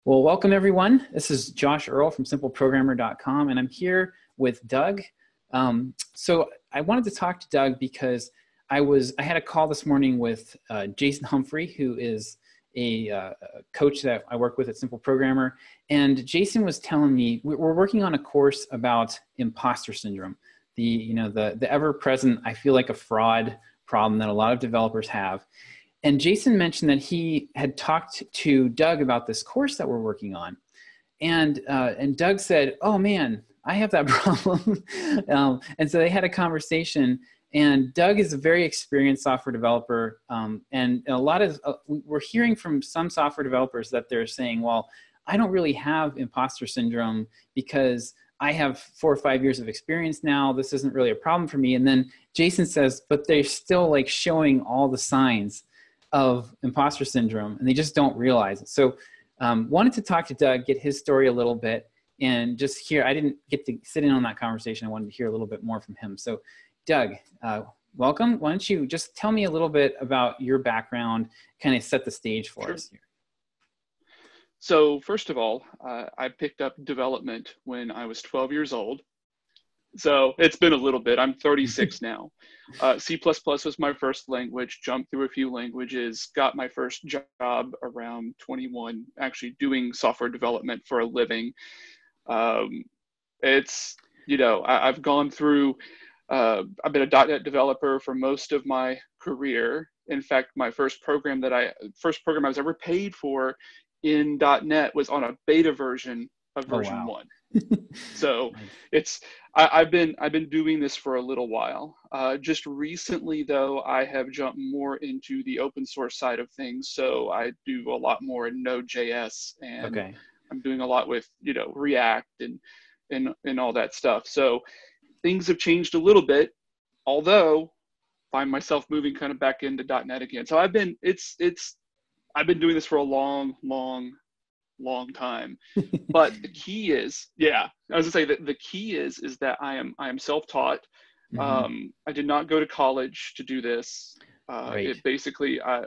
Well, welcome everyone. This is Josh Earl from simpleprogrammer.com, and I'm here with Doug. So I wanted to talk to Doug because I had a call this morning with Jason Humphrey, who is a coach that I work with at Simple Programmer. And Jason was telling me we're working on a course about imposter syndrome, the ever-present, I feel like a fraud problem that a lot of developers have. And Jason mentioned that he had talked to Doug about this course that we're working on. And Doug said, oh man, I have that problem. And so they had a conversation, and Doug is a very experienced software developer. And a lot of, we're hearing from some software developers that they're saying, well, I don't really have imposter syndrome because I have 4 or 5 years of experience now. This isn't really a problem for me. And then Jason says, but they're still like showing all the signs of imposter syndrome, and they just don't realize it. So wanted to talk to Doug, get his story a little bit, and just hear, I didn't get to sit in on that conversation. I wanted to hear a little bit more from him. So Doug, welcome. Why don't you just tell me a little bit about your background, kind of set the stage for us here. So first of all, I picked up development when I was 12 years old. So it's been a little bit. I'm 36 now. C++ was my first language, jumped through a few languages, got my first job around 21, actually doing software development for a living. I've gone through, I've been a .NET developer for most of my career. In fact, my first program I was ever paid for in .NET was on a beta version of version 1. So I've been doing this for a little while. Just recently though, I have jumped more into the open source side of things. So I do a lot more in Node.js, and I'm doing a lot with, React and all that stuff. So things have changed a little bit, although find myself moving kind of back into .NET again. So I've been doing this for a long time. But the key is, I was gonna say that the key is that I am self-taught. I did not go to college to do this. It basically, I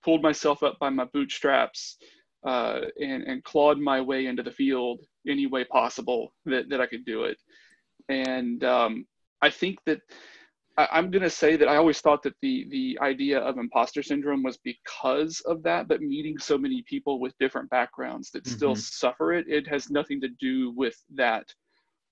pulled myself up by my bootstraps and clawed my way into the field any way possible that I could do it. And I think that I'm going to say that I always thought that the idea of imposter syndrome was because of that, but meeting so many people with different backgrounds that still suffer it has nothing to do with that,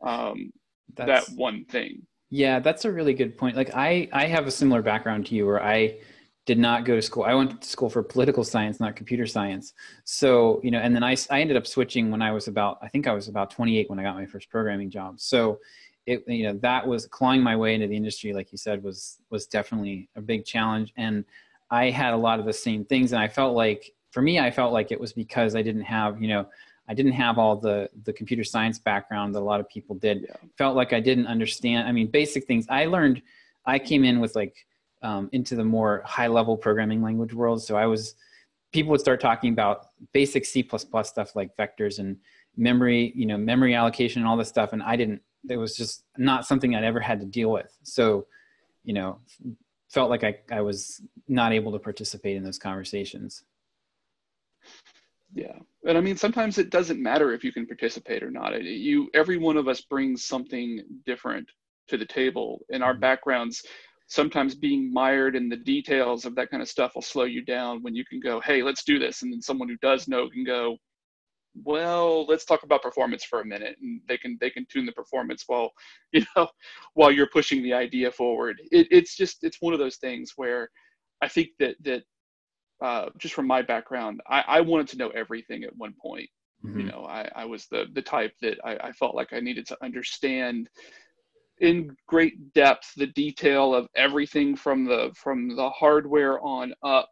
that one thing. Yeah, that's a really good point. Like I have a similar background to you, where I did not go to school. I went to school for political science, not computer science. So, and then I ended up switching when I was about 28 when I got my first programming job. So that was clawing my way into the industry, like you said, was definitely a big challenge. And I had a lot of the same things. And I felt like it was because I didn't have, all the computer science background that a lot of people did. Felt like I didn't understand. I mean, basic things I came in with into the more high level programming language world. So people would start talking about basic C++ stuff like vectors and memory, memory allocation and all this stuff. And it was just not something I'd ever had to deal with. So, felt like I was not able to participate in those conversations. Yeah. And I mean, sometimes it doesn't matter if you can participate or not. Every one of us brings something different to the table, and our backgrounds, sometimes being mired in the details of that kind of stuff will slow you down when you can go, hey, let's do this. And then someone who does know can go, well, let's talk about performance for a minute, and they can tune the performance while you're pushing the idea forward. It's one of those things where I think that just from my background, I wanted to know everything at one point. I was the type that I felt like I needed to understand in great depth the detail of everything from the hardware on up.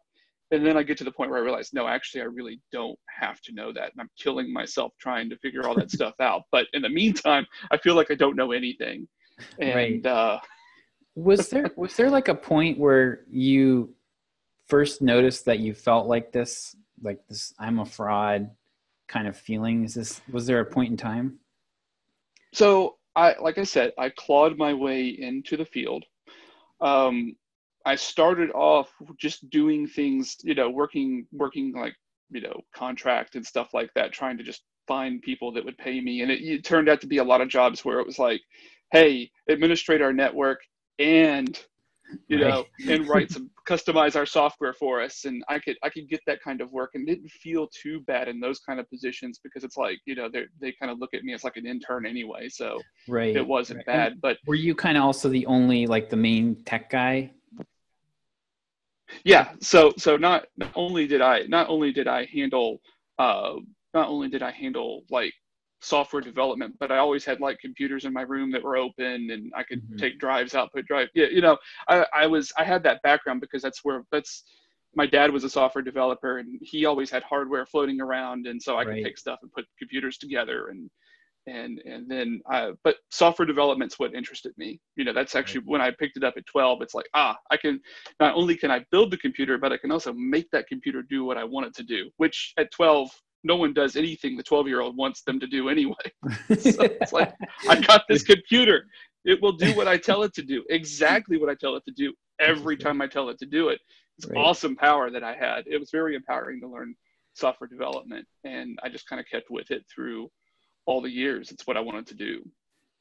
And then I get to the point where I realize, no, actually, I really don't have to know that. And I'm killing myself trying to figure all that stuff out. But in the meantime, I feel like I don't know anything. And was there like a point where you first noticed that you felt like this I'm a fraud kind of feeling? Was there a point in time? So like I said, I clawed my way into the field. I started off just doing things, working like contract and stuff like that, trying to just find people that would pay me. And it turned out to be a lot of jobs where it was like, hey, administrate our network and and customize our software for us. And I could get that kind of work and didn't feel too bad in those kind of positions, because it's like, they kind of look at me as like an intern anyway. So it wasn't bad. And but were you kind of also the only, like the main tech guy? Yeah. So not only did I handle like software development, but I always had like computers in my room that were open, and I could take drives, output drive. Yeah, I had that background because my dad was a software developer, and he always had hardware floating around, and so I could take stuff and put computers together, and then but software development's what interested me. That's actually when I picked it up at 12. It's like, I can not only can I build the computer, but I can also make that computer do what I want it to do, which at 12 no one does anything the 12-year-old wants them to do anyway. So it's like, I got this computer. It will do what I tell it to do, exactly what I tell it to do every time I tell it to do it. It's awesome power that I had. It was very empowering to learn software development, and I just kind of kept with it through all the years. It's what I wanted to do.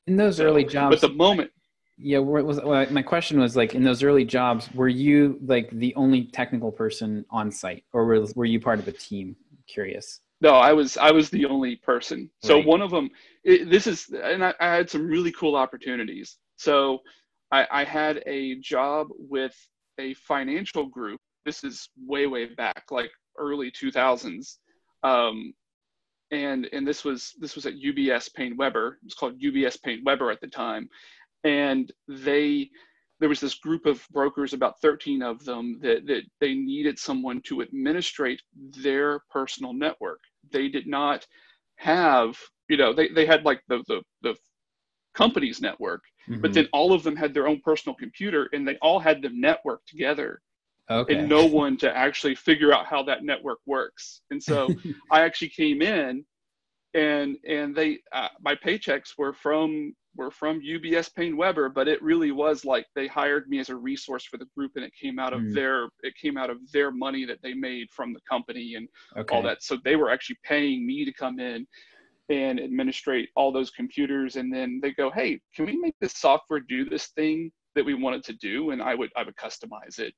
In those early jobs, but the moment, my question was, like, in those early jobs, were you like the only technical person on site, or were you part of a team? I'm curious. No, I was the only person. So one of them, I had some really cool opportunities. So I had a job with a financial group. This is way back, like early 2000s. And this was at UBS Payne Weber. It was called UBS Payne Weber at the time. And there was this group of brokers, about 13 of them, that they needed someone to administrate their personal network. They did not have, they had like the company's network, but then all of them had their own personal computer, and they all had them networked together. And no one to actually figure out how that network works. And so I actually came in, and they my paychecks were from UBS Payne Weber, but it really was like they hired me as a resource for the group, and it came out of their money that they made from the company and all that. So they were actually paying me to come in and administrate all those computers. And then they go, hey, can we make this software do this thing that we wanted to do? And I would customize it.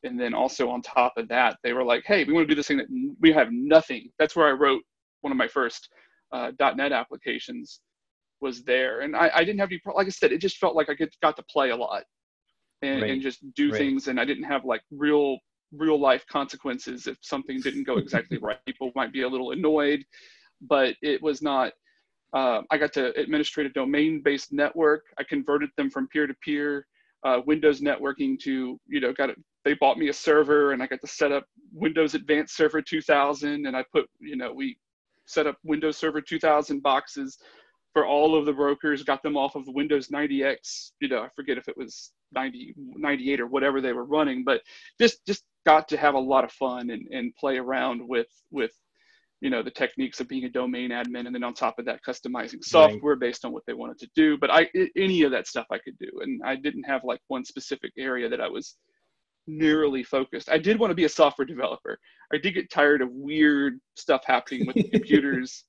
And then also on top of that, they were like, hey, we want to do this thing that we have nothing. That's where I wrote one of my first .NET applications, was there. And I didn't have to, like I said, it just felt like I got to play a lot and just do things. And I didn't have like real life consequences if something didn't go exactly right. People might be a little annoyed, but it was not, I got to administrate a domain-based network. I converted them from peer-to-peer Windows networking to, they bought me a server, and I got to set up Windows Advanced Server 2000. And I put, we set up Windows Server 2000 boxes for all of the brokers, got them off of the Windows 90X, I forget if it was 90, 98 or whatever they were running, but just got to have a lot of fun and play around with the techniques of being a domain admin. And then on top of that, customizing software based on what they wanted to do. But any of that stuff I could do. And I didn't have like one specific area that I was narrowly focused. I did want to be a software developer. I did get tired of weird stuff happening with the computers.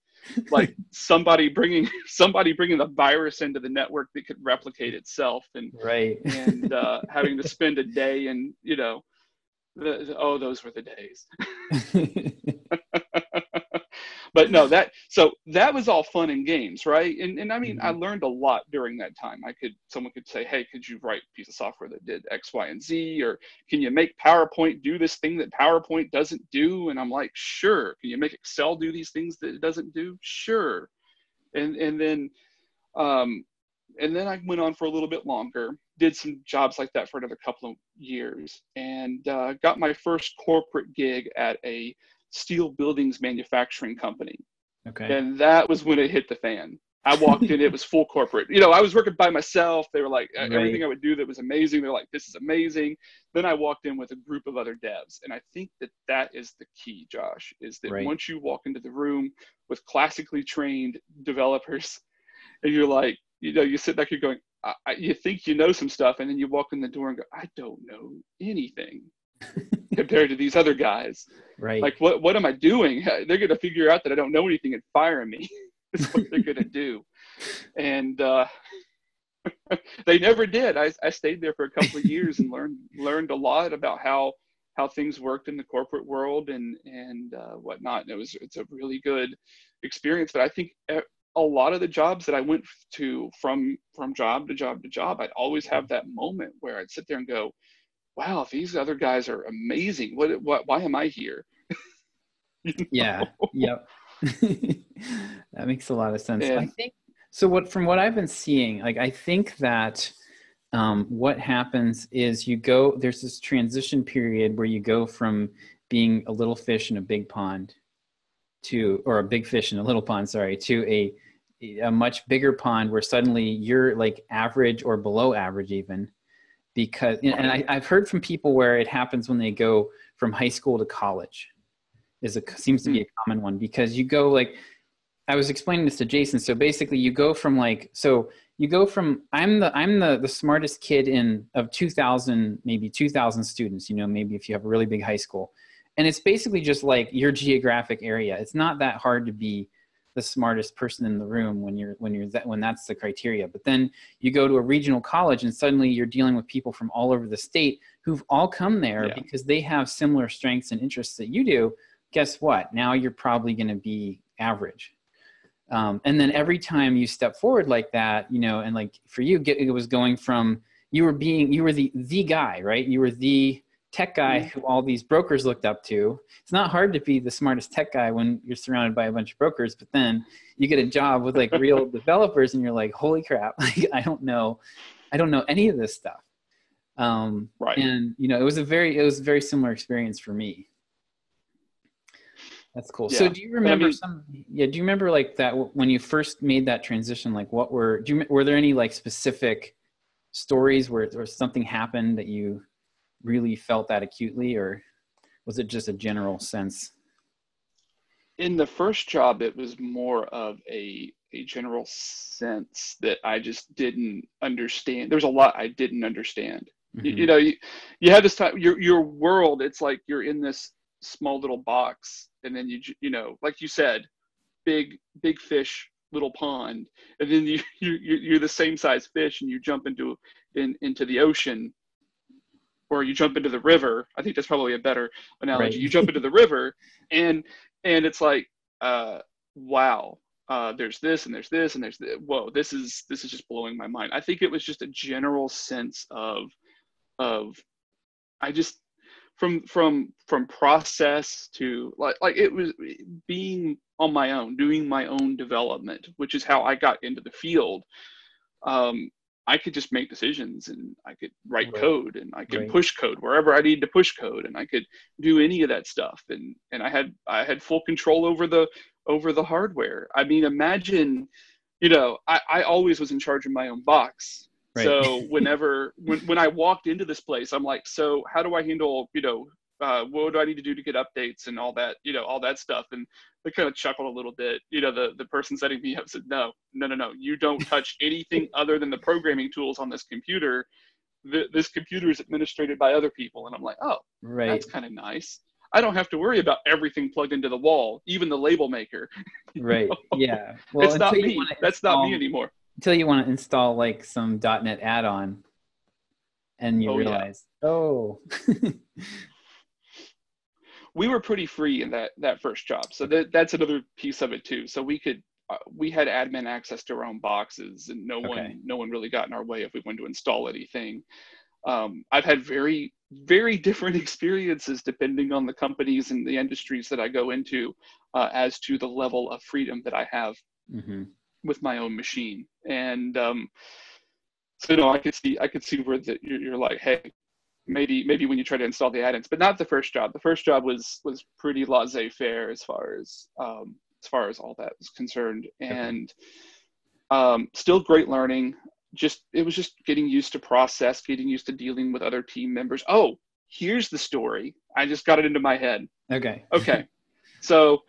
Like somebody bringing the virus into the network that could replicate itself, and having to spend a day and those were the days. But no, that was all fun and games, right? And I mean, I learned a lot during that time. Someone could say, hey, could you write a piece of software that did X, Y, and Z? Or can you make PowerPoint do this thing that PowerPoint doesn't do? And I'm like, sure. Can you make Excel do these things that it doesn't do? Sure. And then I went on for a little bit longer, did some jobs like that for another couple of years, and got my first corporate gig at a steel buildings manufacturing company. And that was when it hit the fan. I walked in, it was full corporate. I was working by myself. They were like, everything I would do that was amazing. They're like, this is amazing. Then I walked in with a group of other devs. And I think that is the key, Josh, is that once you walk into the room with classically trained developers, and you're like, you sit back, you're going, you think you know some stuff, and then you walk in the door and go, I don't know anything. compared to these other guys. Right. Like, what am I doing? They're going to figure out that I don't know anything and fire me. That's what they're going to do. And they never did. I stayed there for a couple of years and learned a lot about how things worked in the corporate world and whatnot. And it's a really good experience. But I think a lot of the jobs that I went to from job to job to job, I'd always have that moment where I'd sit there and go, wow, these other guys are amazing. Why am I here? Yeah. Yep. That makes a lot of sense. And I think so. From what I've been seeing, like, I think that what happens is there's this transition period where you go from being a little fish in a big pond or a big fish in a little pond, sorry, to a much bigger pond where suddenly you're like average or below average even. Because, and I've heard from people where it happens when they go from high school to college seems to be a common one, because you go, like, I was explaining this to Jason. So basically you go from I'm the smartest kid of 2,000, maybe 2,000 students, maybe if you have a really big high school, and it's basically just like your geographic area. It's not that hard to be the smartest person in the room when that's the criteria. But then you go to a regional college and suddenly you're dealing with people from all over the state who've all come there because they have similar strengths and interests that you do. Guess what? Now you're probably going to be average. And then every time you step forward like that, and like for you, it was going from, you were the guy, right? You were the tech guy who all these brokers looked up to. It's not hard to be the smartest tech guy when you're surrounded by a bunch of brokers, but then you get a job with like real developers and you're like, holy crap, like, I don't know any of this stuff. right. And it was a very similar experience for me. That's cool. Yeah. So do you remember do you remember like that when you first made that transition, like were there any like specific stories where something happened that you really felt that acutely, or was it just a general sense? In the first job, it was more of a general sense that I just didn't understand. There's a lot I didn't understand. Mm-hmm. You have this time, your world, it's like you're in this small little box, and then like you said, big fish, little pond, and then you're the same size fish, and you jump into the ocean, or you jump into the river. I think that's probably a better analogy. Right. You jump into the river, and it's like, wow, there's this and there's this and there's this. Whoa, this is just blowing my mind. I think it was just a general sense of I just from process to like it was being on my own, doing my own development, which is how I got into the field. I could just make decisions, and I could write code, and I could push code wherever I need to push code, and I could do any of that stuff. And I had full control over the hardware. I mean, imagine, I always was in charge of my own box. Right. So when I walked into this place, I'm like, so how do I handle, what do I need to do to get updates and all that, all that stuff. And they kind of chuckled a little bit. The person setting me up said, no, you don't touch anything other than the programming tools on this computer. This computer is administrated by other people. And I'm like, oh, right. That's kind of nice. I don't have to worry about everything plugged into the wall, even the label maker. Right. Yeah. Well, it's not me. That's not me anymore. Until you want to install like some .NET add-on, and you realize, we were pretty free in that first job. So that's another piece of it too. So we had admin access to our own boxes, and no one really got in our way if we wanted to install anything. I've had very, very different experiences depending on the companies and the industries that I go into, as to the level of freedom that I have with my own machine. And so I could see where you're like, hey, maybe when you try to install the add-ins, but not the first job. The first job was pretty laissez-faire as far as all that was concerned, and still great learning. It was just getting used to process, getting used to dealing with other team members. Oh, here's the story. I just got it into my head. Okay. So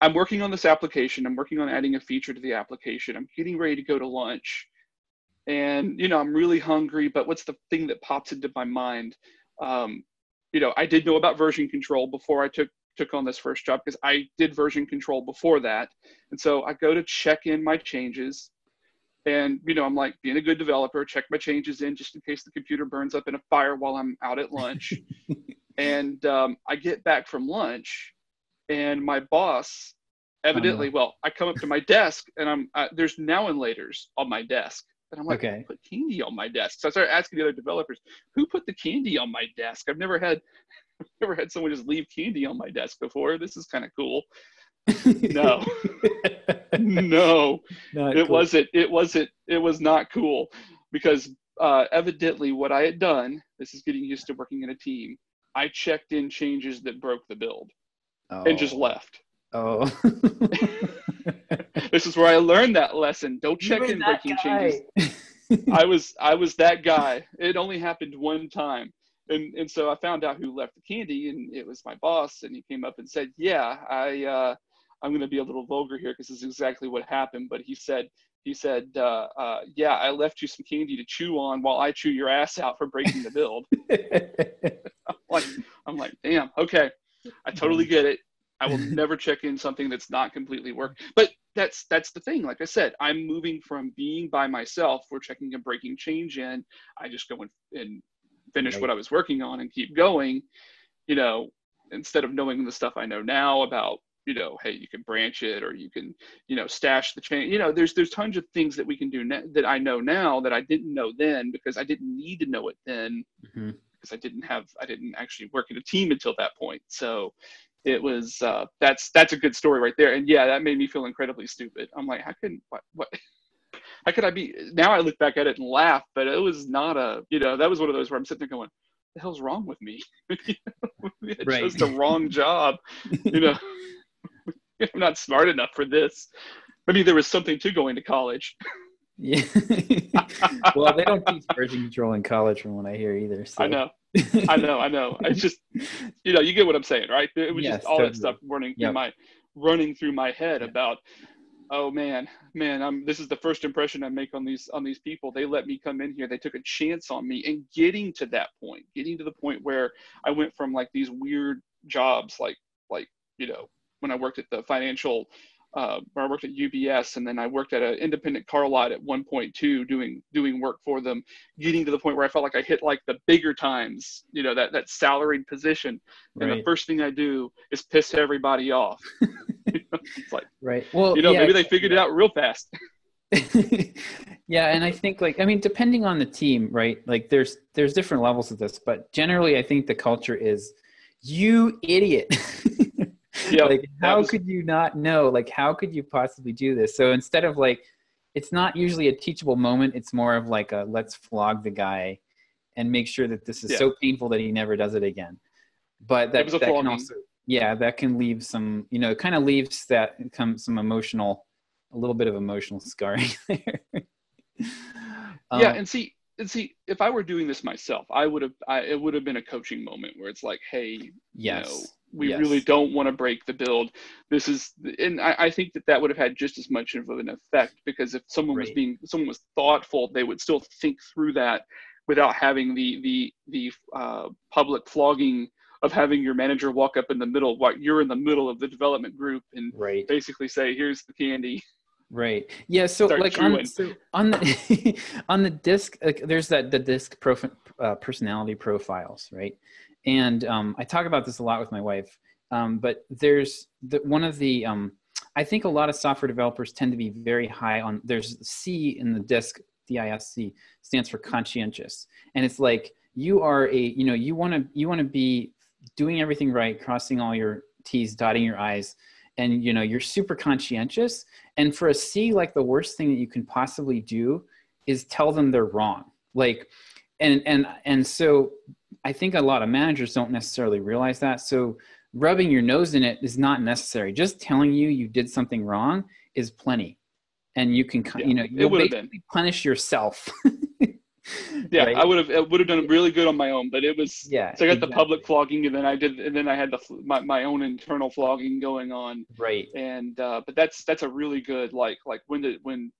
I'm working on this application. I'm working on adding a feature to the application. I'm getting ready to go to lunch. And, I'm really hungry, but what's the thing that pops into my mind? I did know about version control before I took on this first job, because I did version control before that. And so I go to check in my changes, and, I'm like, being a good developer, check my changes in just in case the computer burns up in a fire while I'm out at lunch. And I get back from lunch, and my boss evidently, I come up to my desk, and there's now and laters on my desk. And I'm like, Okay. put candy on my desk. So I started asking the other developers, who put the candy on my desk? I've never had someone just leave candy on my desk before. This is kind of cool. No, no, it wasn't. It was not cool, because evidently what I had done, this is getting used to working in a team, I checked in changes that broke the build and just left. Oh. This is where I learned that lesson. Don't check in breaking changes. I was that guy. It only happened one time. And so I found out who left the candy, and it was my boss, and he came up and said, yeah, I'm going to be a little vulgar here because this is exactly what happened. But he said, yeah, I left you some candy to chew on while I chew your ass out for breaking the build. I'm like, damn, okay. I totally get it. I will never check in something that's not completely worked. But that's the thing. Like I said, I'm moving from being by myself, where checking a breaking change in, I just go and finish what I was working on and keep going, instead of knowing the stuff I know now about, hey, you can branch it, or you can, stash the change. There's tons of things that we can do that I know now that I didn't know then, because I didn't need to know it then, because I didn't actually work in a team until that point. So it was, that's a good story right there. And yeah, that made me feel incredibly stupid. I'm like, how could I be, now I look back at it and laugh, but it was not that was one of those where I'm sitting there going, what the hell's wrong with me? I chose the wrong job. I'm not smart enough for this. I mean, there was something to going to college. Yeah. Well, they don't teach version control in college from what I hear either. So. I know. It's just, you get what I'm saying, right? It was just all that stuff running through my head about, oh man, this is the first impression I make on these people. They let me come in here. They took a chance on me, and getting to the point where I went from like these weird jobs, like when I worked at the financial, where I worked at UBS, and then I worked at an independent car lot at 1.2 doing work for them, getting to the point where I felt like I hit like the bigger times, that salaried position. And the first thing I do is piss everybody off. It's like, right. Well, maybe they figured it out real fast. Yeah. And I think depending on the team, right? Like there's different levels of this, but generally I think the culture is, you idiot. How could you not know? Like, how could you possibly do this? So instead of it's not usually a teachable moment. It's more of like a, let's flog the guy and make sure that this is so painful that he never does it again. But that can also, that can leave some, it kind of leaves that some emotional, a little bit of emotional scarring there. And see, if I were doing this myself, it would have been a coaching moment where it's like, hey, we really don't want to break the build. And I think that would have had just as much of an effect, because if someone was thoughtful, they would still think through that without having the public flogging of having your manager walk up in the middle while you're in the middle of the development group and basically say, here's the candy. Right. Yeah. So on the on the disc, there's the disc personality profiles, right? And I talk about this a lot with my wife. But there's I think a lot of software developers tend to be very high on. There's C in the disc. DISC stands for conscientious, and it's like you are you want to be doing everything right, crossing all your T's, dotting your I's. And, you're super conscientious. And for a C, the worst thing that you can possibly do is tell them they're wrong. And so I think a lot of managers don't necessarily realize that. So rubbing your nose in it is not necessary. Just telling you did something wrong is plenty. And you can, you'll basically punish yourself. Right? I would have done really good on my own, but it was, so I got the public flogging, and then I had my own internal flogging going on. Right. And, but that's a really good, when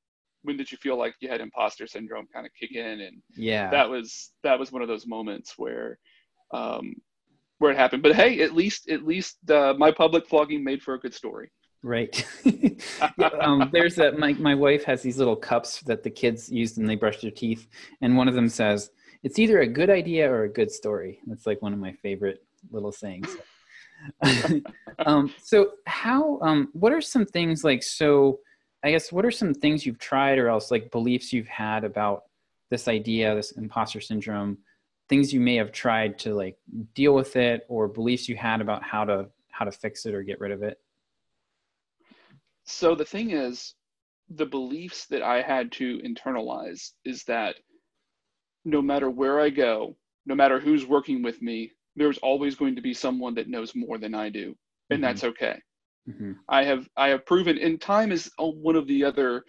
did you feel like you had imposter syndrome kind of kick in? And that was one of those moments where, where it happened. But hey, at least my public flogging made for a good story. Right. Yeah, there's my wife has these little cups that the kids use when they brush their teeth, and one of them says, "It's either a good idea or a good story." That's like one of my favorite little sayings. So what are some things like, so I guess, what are some things you've tried or else like beliefs you've had about this idea, this imposter syndrome, things you may have tried to like deal with it, or beliefs you had about how to fix it or get rid of it? So the thing is, the beliefs that I had to internalize is that no matter where I go, no matter who's working with me, there's always going to be someone that knows more than I do, and that's okay. I have proven, and time is one of the other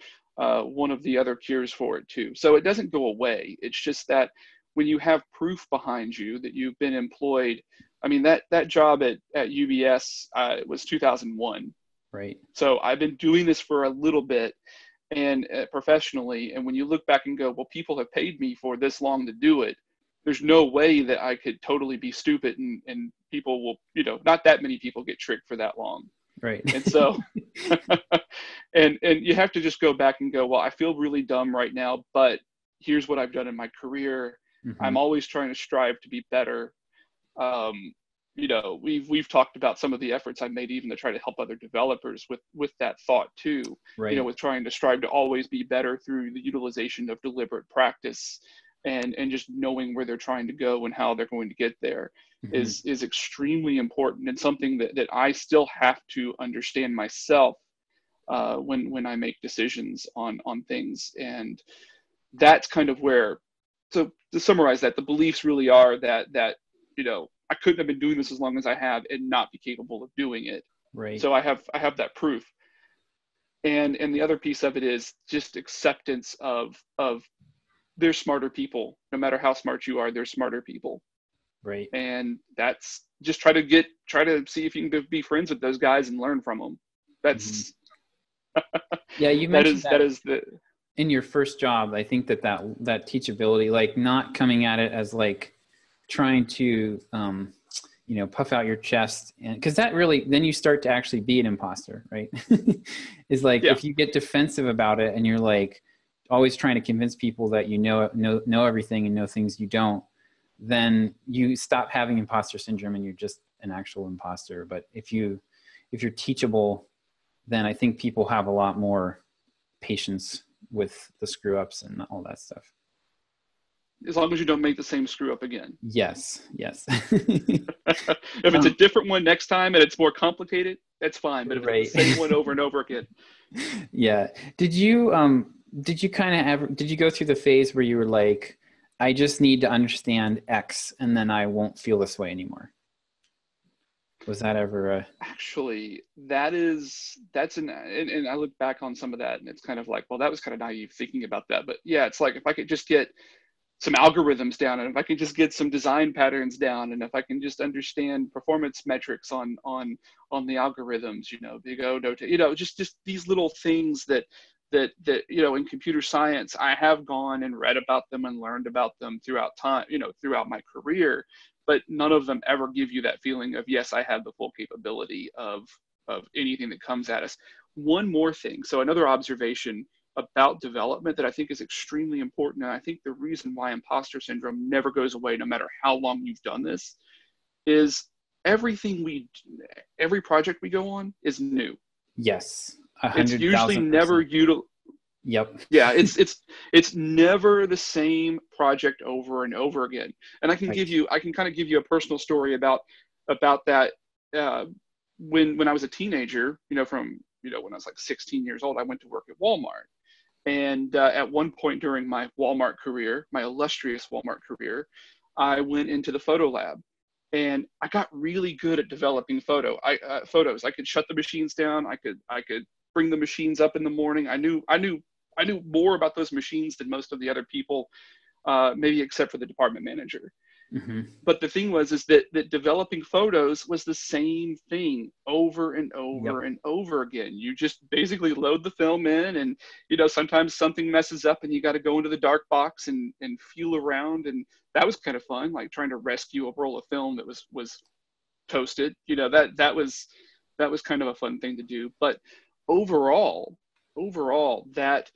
cures for it too. So it doesn't go away. It's just that when you have proof behind you that you've been employed, I mean, that job at UBS was 2001. Right. So I've been doing this for a little bit, and professionally. And when you look back and go, well, people have paid me for this long to do it. There's no way that I could totally be stupid, and people will, not that many people get tricked for that long. Right. And so, and you have to just go back and go, well, I feel really dumb right now, but here's what I've done in my career. I'm always trying to strive to be better. We've talked about some of the efforts I made even to try to help other developers with that thought too. Right. With trying to strive to always be better through the utilization of deliberate practice, and just knowing where they're trying to go and how they're going to get there is extremely important, and something that I still have to understand myself when I make decisions on things. And that's kind of where, so to summarize that, the beliefs really are that I couldn't have been doing this as long as I have and not be capable of doing it. Right. So I have that proof. And the other piece of it is just acceptance of there's smarter people. No matter how smart you are, there's smarter people. Right. And that's just try to see if you can be friends with those guys and learn from them. That's yeah. You mentioned that is the, in your first job. I think that teachability, like not coming at it as like trying to, puff out your chest, and because that really, then you start to actually be an imposter, right? Is like, if you get defensive about it and you're like always trying to convince people that you know everything and know things you don't, then you stop having imposter syndrome and you're just an actual imposter. But if you're teachable, then I think people have a lot more patience with the screw ups and all that stuff. As long as you don't make the same screw up again. Yes. If it's a different one next time and it's more complicated, that's fine. But if it's the same one over and over again. Yeah. Did you go through the phase where you were like, I just need to understand X and then I won't feel this way anymore? Was that ever Actually, and I look back on some of that and it's kind of like, well, that was kind of naive thinking about that. But yeah, it's like, if I could just get some algorithms down, and if I can just get some design patterns down, and if I can just understand performance metrics on the algorithms, big O, no, just these little things that in computer science, I have gone and read about them and learned about them throughout time, throughout my career, but none of them ever give you that feeling of, yes, I have the full capability of anything that comes at us. One more thing. So another observation about development that I think is extremely important, and I think the reason why imposter syndrome never goes away, no matter how long you've done this, is every project we go on is new. Yes. It's usually never Yep. Yeah, it's never the same project over and over again. And I can kind of give you a personal story about that. When I was a teenager, from when I was like 16 years old, I went to work at Walmart. And at one point during my Walmart career, my illustrious Walmart career, I went into the photo lab, and I got really good at developing photos. I could shut the machines down. I could bring the machines up in the morning. I knew more about those machines than most of the other people, maybe except for the department manager. But the thing is that developing photos was the same thing over and over and over again. You just basically load the film in, and sometimes something messes up and you got to go into the dark box and feel around. And that was kind of fun, like trying to rescue a roll of film that was toasted. You know, that was kind of a fun thing to do. But overall, that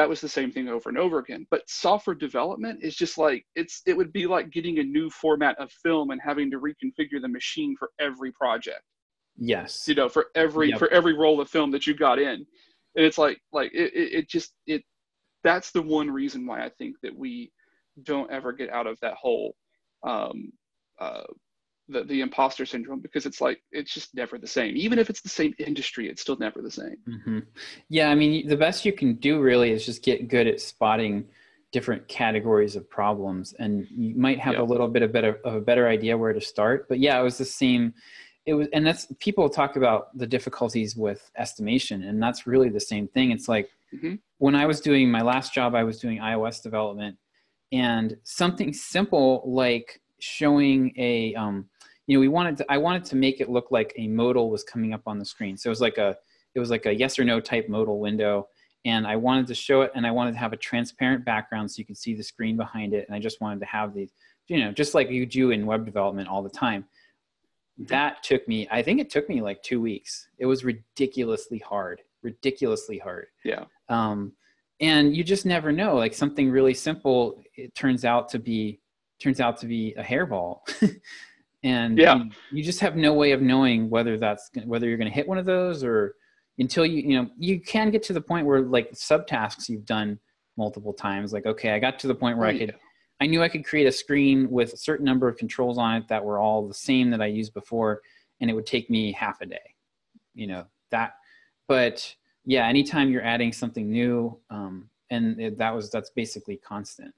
was the same thing over and over again. But software development is just like, it would be like getting a new format of film and having to reconfigure the machine for every project. Yes. You know, for every roll of film that you got in. And it's like that's the one reason why I think that we don't ever get out of that whole the imposter syndrome, because it's like, it's just never the same. Even if it's the same industry, it's still never the same. Mm-hmm. Yeah, I mean, the best you can do really is just get good at spotting different categories of problems, and you might have a little bit of a better idea where to start. But yeah, it was the same. It was, and that's, people talk about the difficulties with estimation, and that's really the same thing. It's like, when I was doing my last job, I was doing iOS development, and something simple like showing a I wanted to make it look like a modal was coming up on the screen. So it was like a yes or no type modal window, and I wanted to show it, and I wanted to have a transparent background so you could see the screen behind it. And I just wanted to have these, just like you do in web development all the time. That took me, I think it took me like 2 weeks. It was ridiculously hard. Yeah. And you just never know, like something really simple, it turns out to be a hairball. And you just have no way of knowing whether you're going to hit one of those, or until you can get to the point where, like, subtasks you've done multiple times. Like, okay, I got to the point where I knew I could create a screen with a certain number of controls on it that were all the same that I used before, and it would take me half a day, but yeah, anytime you're adding something new, that's basically constant.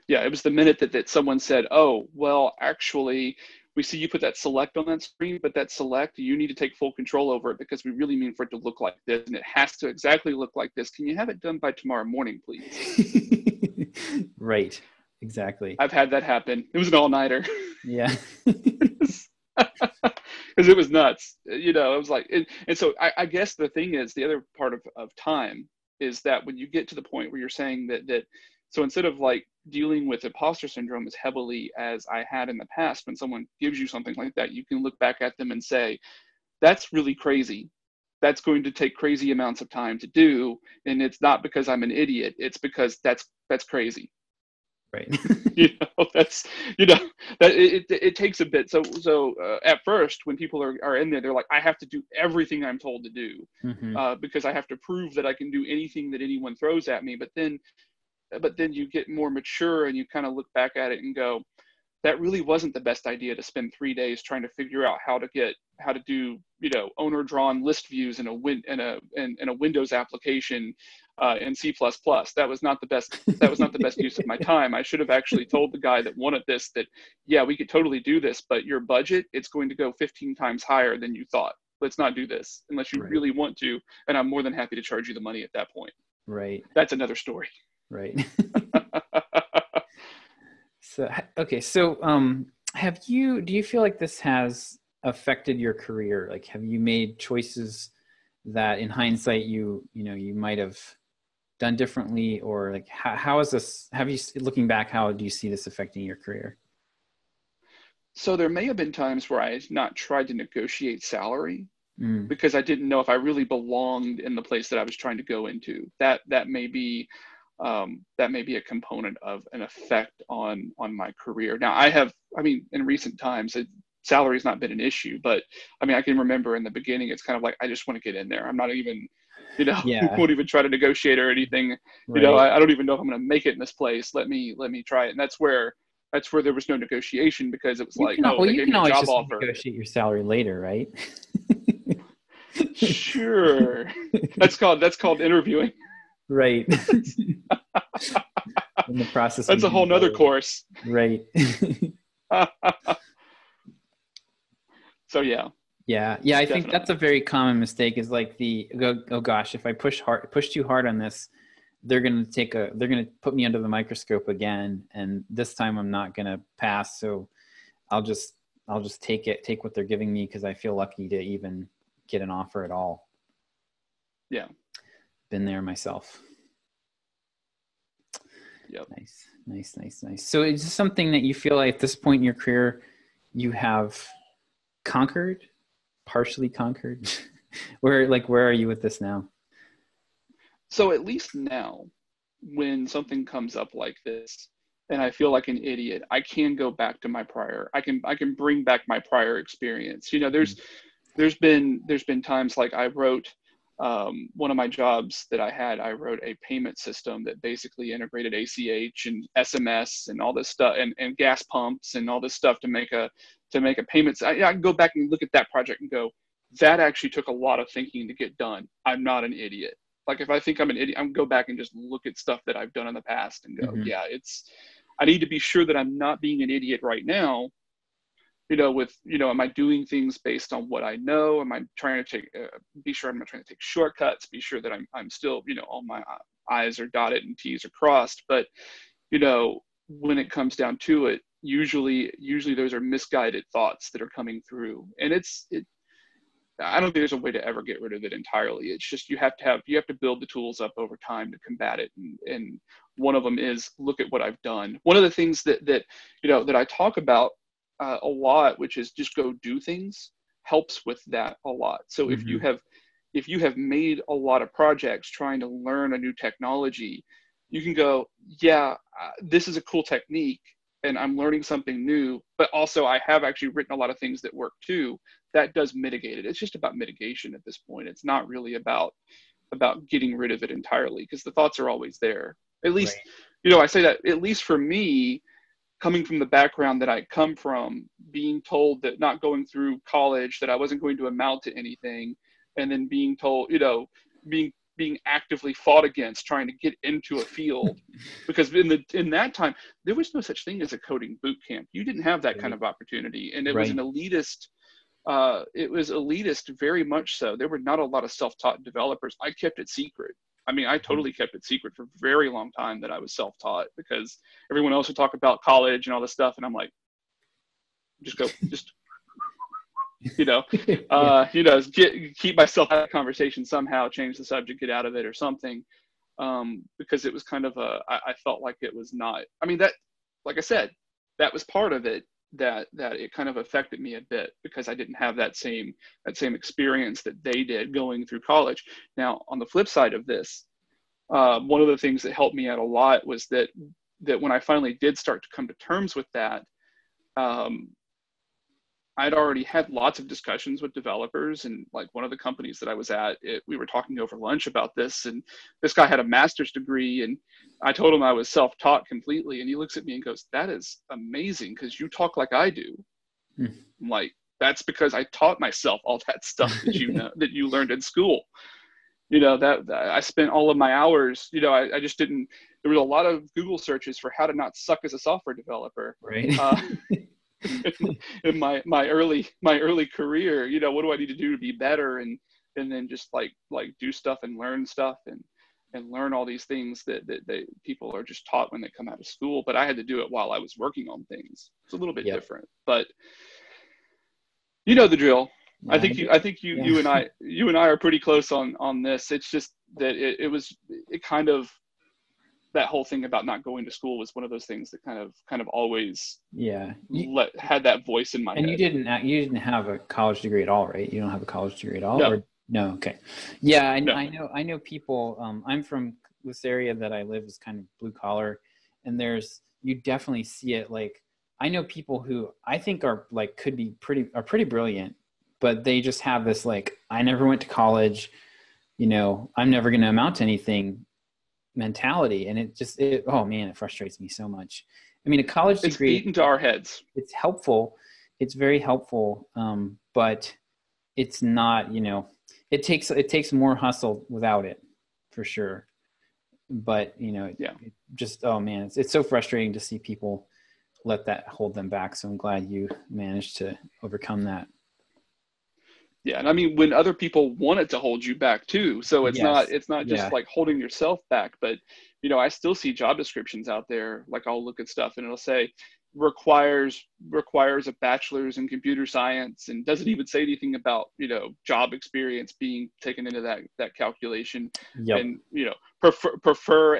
Yeah, it was the minute that someone said, oh, well, actually, we see you put that select on that screen, but that select, you need to take full control over it, because we really mean for it to look like this, and it has to exactly look like this. Can you have it done by tomorrow morning, please? Right, exactly. I've had that happen. It was an all-nighter. Yeah. Because it was nuts. It was like, and so I guess the thing is, the other part of time is that when you get to the point where you're saying that so instead of like dealing with imposter syndrome as heavily as I had in the past, when someone gives you something like that, you can look back at them and say, that's really crazy. That's going to take crazy amounts of time to do. And it's not because I'm an idiot. It's because that's crazy. Right. That it takes a bit. So at first, when people are in there, they're like, I have to do everything I'm told to do, because I have to prove that I can do anything that anyone throws at me. But then you get more mature, and you kind of look back at it and go, that really wasn't the best idea to spend 3 days trying to figure out how to do owner drawn list views in a Windows application in C++. That was not the best use of my time. I should have actually told the guy that wanted this that, yeah, we could totally do this, but your budget, it's going to go 15 times higher than you thought. Let's not do this unless you really want to, and I'm more than happy to charge you the money at that point. Right. That's another story. Right. So, okay. So, do you feel like this has affected your career? Like, have you made choices that in hindsight, you might have done differently, or like, how is this, looking back, how do you see this affecting your career? So there may have been times where I had not tried to negotiate salary because I didn't know if I really belonged in the place that I was trying to go into. That may be a component of an effect on my career. Now in recent times, salary's not been an issue, but I can remember in the beginning, it's kind of like, I just want to get in there. I'm not even, won't even try to negotiate or anything. Right. I don't even know if I'm going to make it in this place. Let me try it. And that's where there was no negotiation, because it was they gave me a job offer. Negotiate your salary later, right? Sure. That's called interviewing. Right. In the process. That's a whole nother course. Right. So yeah. Yeah. I think that's a very common mistake, is like oh gosh, if I push too hard on this, they're going to put me under the microscope again. And this time I'm not going to pass. So I'll just take what they're giving me, because I feel lucky to even get an offer at all. Yeah. Been there myself. Yep. Nice. So is this something that you feel like at this point in your career, you have partially conquered? Where are you with this now? So at least now, when something comes up like this and I feel like an idiot, I can go back to I can bring back my prior experience. You know, there's been times like I wrote one of my jobs that I wrote a payment system that basically integrated ACH and SMS and all this stuff and gas pumps and all this stuff to make a payment. I can go back and look at that project and go, that actually took a lot of thinking to get done. I'm not an idiot. Like if I think I'm an idiot, I'm gonna go back and just look at stuff that I've done in the past and go, yeah, I need to be sure that I'm not being an idiot right now. You know, am I doing things based on what I know? Am I trying to be sure I'm not trying to take shortcuts, be sure that I'm still, all my I's are dotted and T's are crossed. But, when it comes down to it, usually those are misguided thoughts that are coming through. And I don't think there's a way to ever get rid of it entirely. It's just, you have to build the tools up over time to combat it. And one of them is look at what I've done. One of the things that I talk about a lot, which is just go do things, helps with that a lot. So if you have made a lot of projects trying to learn a new technology, you can go, this is a cool technique and I'm learning something new, but also I have actually written a lot of things that work too. That does mitigate it. It's just about mitigation at this point. It's not really about getting rid of it entirely, because the thoughts are always there. At least, right. I say that at least for me, coming from the background that I come from, being told that not going through college, that I wasn't going to amount to anything, and then being told, being actively fought against trying to get into a field, because in that time, there was no such thing as a coding boot camp. You didn't have that kind of opportunity. And it was an elitist, very much so. There were not a lot of self-taught developers. I kept it secret. I mean, I totally kept it secret for a very long time that I was self-taught, because everyone else would talk about college and all this stuff. And I'm like, keep myself out of the conversation somehow, change the subject, get out of it or something. Because it was kind of I felt like it was not, I mean, that, like I said, that was part of it, that it kind of affected me a bit, because I didn't have that same experience that they did going through college. Now, on the flip side of this, one of the things that helped me out a lot was that when I finally did start to come to terms with that, I'd already had lots of discussions with developers, and like one of the companies that I was at, we were talking over lunch about this, and this guy had a master's degree, and I told him I was self-taught completely, and he looks at me and goes, "That is amazing, because you talk like I do." I'm like, that's because I taught myself all that stuff that that you learned in school. That I spent all of my hours, I just didn't, there was a lot of Google searches for how to not suck as a software developer. Right. In my early career, what do I need to do to be better, and then just like do stuff and learn stuff and learn all these things that people are just taught when they come out of school. But I had to do it while I was working on things. It's a little bit different, but you know the drill. Yeah, I think you and I are pretty close on this. It's just that it kind of, that whole thing about not going to school was one of those things that kind of always had that voice in my head. And you didn't have a college degree at all, right? You don't have a college degree at all? No. Or, no. Okay. Yeah. I know people, I'm from this area that I live is kind of blue collar, and you definitely see it. Like, I know people who I think are like, are pretty brilliant, but they just have this, like, I never went to college, I'm never going to amount to anything mentality. And it frustrates me so much. I mean, a college degree, it's beaten to our heads. It's helpful. It's very helpful. But it's not, it takes more hustle without it, for sure. But, it's so frustrating to see people let that hold them back. So I'm glad you managed to overcome that. Yeah, and I mean, when other people want it to hold you back too, so it's not just like holding yourself back, but I still see job descriptions out there. Like, I'll look at stuff and it'll say, requires a bachelor's in computer science, and doesn't even say anything about, you know, job experience being taken into that calculation. Yep. And, you know, prefer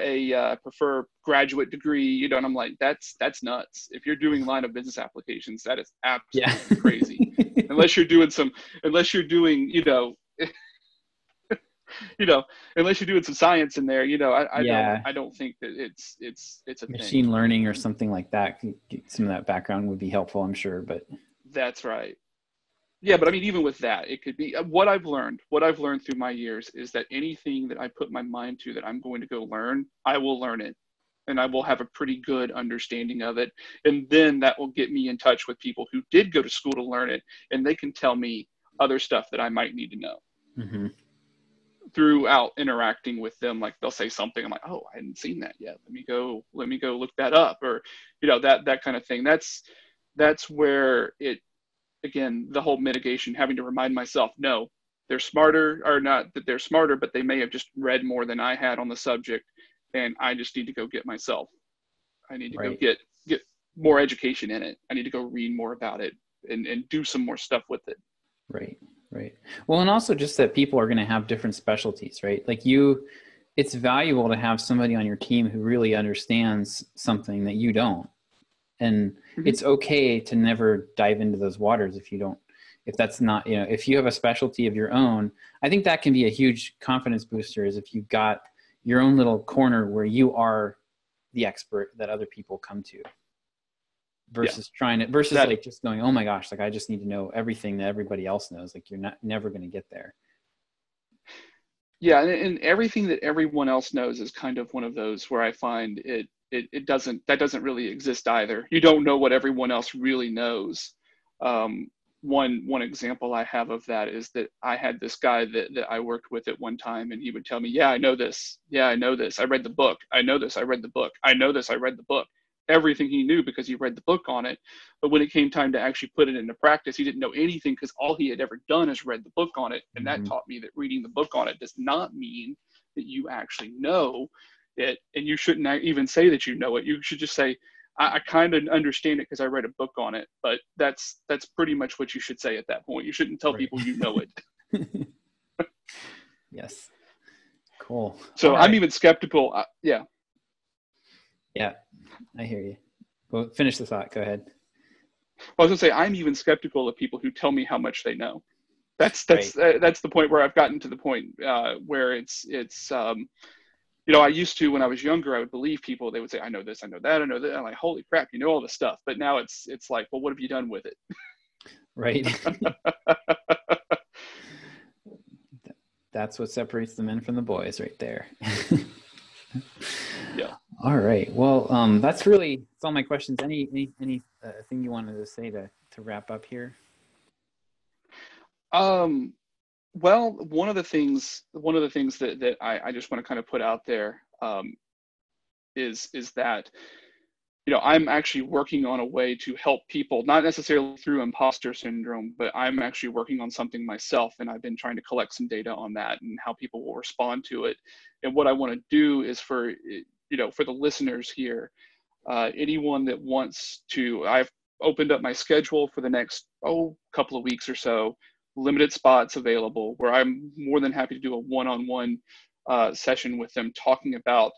graduate degree, you know. And I'm like, that's nuts. If you're doing line of business applications, that is absolutely crazy. Unless you're doing, you know, you know, unless you're doing some science in there, you know, I don't think that it's a machine thing. learning or something like that. Some of that background would be helpful, I'm sure, but that's right. Yeah, but I mean, even with that, it could be what I've learned through my years is that anything that I put my mind to that I'm going to go learn, I will learn it, and I will have a pretty good understanding of it. And then that will get me in touch with people who did go to school to learn it, and they can tell me other stuff that I might need to know. Mm-hmm. Throughout interacting with them. Like, they'll say something, I'm like, oh, I hadn't seen that yet. Let me go look that up, or, you know, that kind of thing. That's where it, again, the whole mitigation, having to remind myself, no, they're smarter, or not that they're smarter, but they may have just read more than I had on the subject, and I just need to go get myself. I need to go get more education in it. I need to go read more about it and do some more stuff with it. Right. Well, and also just that people are going to have different specialties, right? Like it's valuable to have somebody on your team who really understands something that you don't. And it's okay to never dive into those waters if that's not, you know, if you have a specialty of your own. I think that can be a huge confidence booster, is if you've got your own little corner where you are the expert that other people come to. Versus like just going, oh my gosh, like I just need to know everything that everybody else knows. Like you're never going to get there. Yeah. And everything that everyone else knows is kind of one of those where I find that doesn't really exist either. You don't know what everyone else really knows. One example I have of that is that I had this guy that I worked with at one time, and he would tell me, yeah, I know this. Yeah, I know this. I read the book. I know this. I read the book. I know this. I read the book. Everything he knew because he read the book on it. But when it came time to actually put it into practice, he didn't know anything because all he had ever done is read the book on it. And that taught me that reading the book on it does not mean that you actually know it. And you shouldn't even say that you know it. You should just say, I kind of understand it because I read a book on it. But that's pretty much what you should say at that point. You shouldn't tell people you know it. Yes. Cool. So I'm even skeptical. Yeah. Yeah, I hear you. Well, finish the thought. Go ahead. I was gonna say, I'm even skeptical of people who tell me how much they know. That's the point where I've gotten to the point where it's you know, I used to, when I was younger, I would believe people. They would say, I know this, I know that, I know that. I'm like, holy crap, you know all this stuff. But now it's like, well, what have you done with it? Right. That's what separates the men from the boys right there. Yeah. All right. Well, that's all my questions. Any thing you wanted to say to wrap up here? Well, one of the things that I just want to kind of put out there is that, you know, I'm actually working on a way to help people, not necessarily through imposter syndrome, but I'm actually working on something myself, and I've been trying to collect some data on that and how people will respond to it. And what I want to do is for the listeners here, anyone that wants to, I've opened up my schedule for the next couple of weeks or so, limited spots available, where I'm more than happy to do a one-on-one session with them, talking about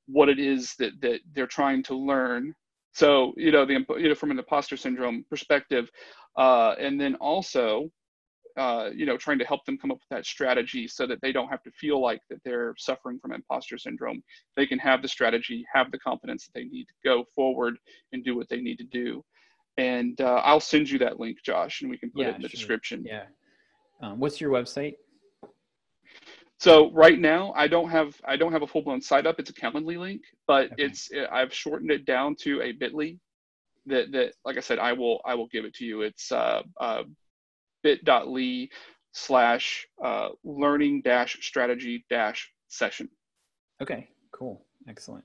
what it is that they're trying to learn. So, from an imposter syndrome perspective, and then also, trying to help them come up with that strategy so that they don't have to feel like that they're suffering from imposter syndrome. They can have the strategy, have the confidence that they need to go forward and do what they need to do. And I'll send you that link, Josh, and we can put it in the description. Yeah. What's your website? So right now, I don't have a full-blown site up. It's a Calendly link, but I've shortened it down to a bit.ly that, like I said, I will give it to you. It's bit.ly/learning-strategy-session. Okay, cool. Excellent.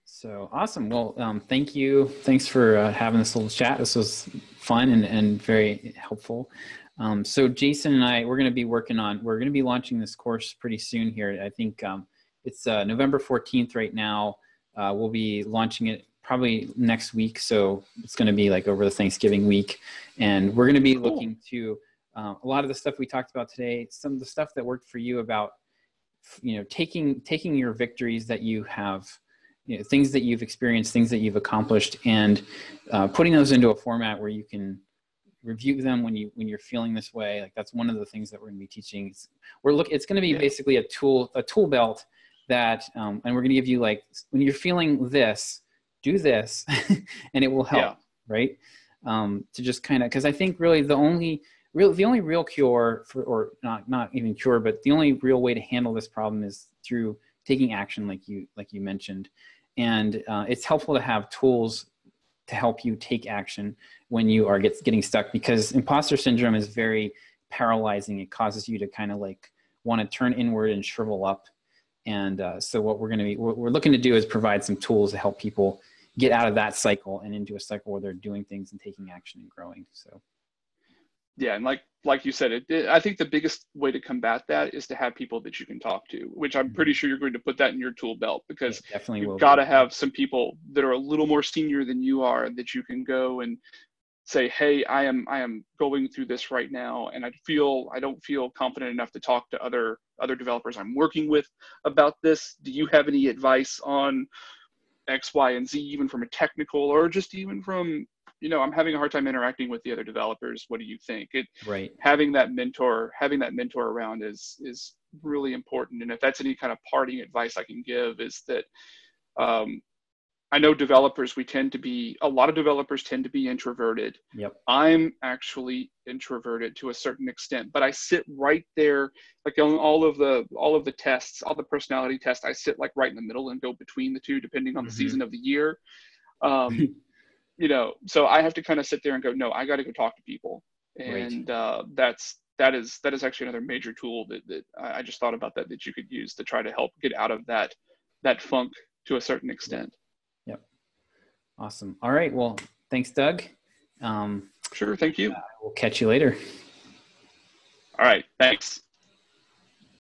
So awesome. Well, thank you. Thanks for having this little chat. This was fun and very helpful. So Jason and I, we're going to be launching this course pretty soon here. I think it's November 14th right now. We'll be launching it probably next week. So it's going to be like over the Thanksgiving week. And we're going to be looking to a lot of the stuff we talked about today, some of the stuff that worked for you about, taking your victories that you have, things that you've experienced, things that you've accomplished, and putting those into a format where you can review them when you're feeling this way. Like that's one of the things that we're going to be teaching. It's going to be basically a tool belt that, and we're going to give you, like, when you're feeling this, do this, and it will help, right? To just kind of, because I think really the only real cure for, or not even cure, but the only real way to handle this problem is through taking action, like you mentioned. And it's helpful to have tools to help you take action when you are getting stuck, because imposter syndrome is very paralyzing. It causes you to kind of like want to turn inward and shrivel up. And so what we're looking to do is provide some tools to help people get out of that cycle and into a cycle where they're doing things and taking action and growing. So. Yeah, and like you said, I think the biggest way to combat that is to have people that you can talk to, which I'm pretty sure you're going to put that in your tool belt, because you've got to have some people that are a little more senior than you are that you can go and say, hey, I am going through this right now, and I don't feel confident enough to talk to other developers I'm working with about this. Do you have any advice on X, Y, and Z, even from a technical, or just even from, I'm having a hard time interacting with the other developers. What do you think? Having that mentor around is really important. And if that's any kind of parting advice I can give, is that I know developers, a lot of developers tend to be introverted. Yep. I'm actually introverted to a certain extent, but I sit right there, like on all of the tests, all the personality tests, I sit like right in the middle and go between the two, depending on the season of the year. So I have to kind of sit there and go, no, I got to go talk to people. And that is actually another major tool that I just thought about that you could use to try to help get out of that funk to a certain extent. Yep. Awesome. All right. Well, thanks, Doug. Sure. Thank you. We'll catch you later. All right. Thanks.